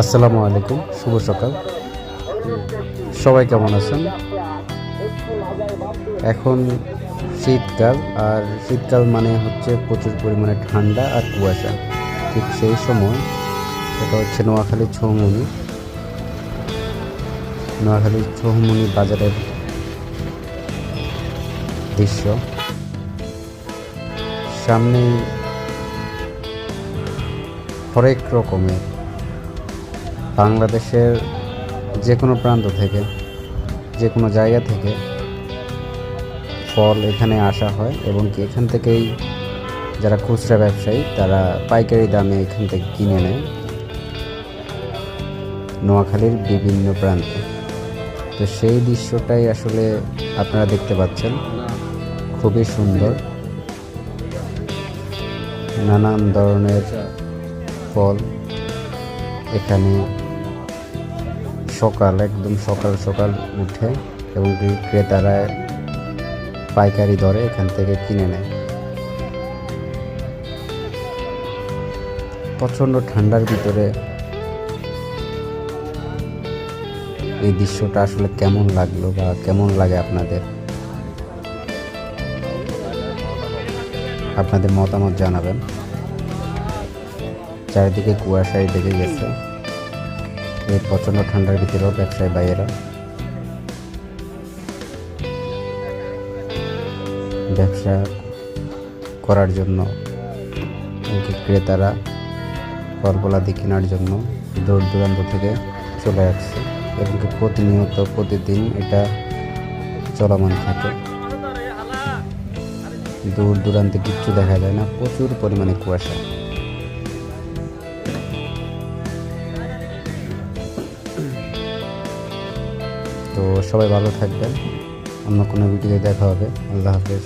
আসসালামু আলাইকুম, শুভ সকাল। সবাই কেমন আছেন? এখন শীতকাল, আর শীতকাল মানে হচ্ছে প্রচুর পরিমাণে ঠান্ডা আর কুয়াশা। ঠিক সেই সময় এটা হচ্ছে নোয়াখালী ছৌমনি বাজারের দৃশ্য। সামনেই হরেক রকমের বাংলাদেশের যে কোনো প্রান্ত থেকে, যে কোনো জায়গা থেকে ফল এখানে আসা হয়, এবং কি এখান থেকেই যারা খুচরা ব্যবসায়ী তারা পাইকারি দামে এখান থেকে কিনে নেয় নোয়াখালীর বিভিন্ন প্রান্তে। তো সেই দৃশ্যটাই আসলে আপনারা দেখতে পাচ্ছেন, খুবই সুন্দর। নানান ধরনের ফল এখানে একদম সকাল সকাল উঠে এবং ক্রেতারা পাইকারি দরে এখান থেকে কিনে নেয়। প্রচণ্ড ঠান্ডার ভিতরে এই দৃশ্যটা আসলে কেমন লাগলো বা কেমন লাগে আপনাদের মতামত জানাবেন। চারিদিকে কুয়াশায় ঢেকে গেছে। এই প্রচণ্ড ঠান্ডার ভিতরেও ব্যবসায়ী ভাইয়েরা ব্যবসা করার জন্য, ক্রেতারা ফলফলাদি কেনার জন্য দূর দূরান্ত থেকে চলে আসছে, এবং প্রতিদিন এটা চলমান থাকে। দূর দূরান্তে কিচ্ছু দেখা যায় না, প্রচুর পরিমাণে কুয়াশা। তো সবাই ভালো থাকবেন, অন্য কোনো ভিডিওতে দেখা হবে। আল্লাহ হাফেজ।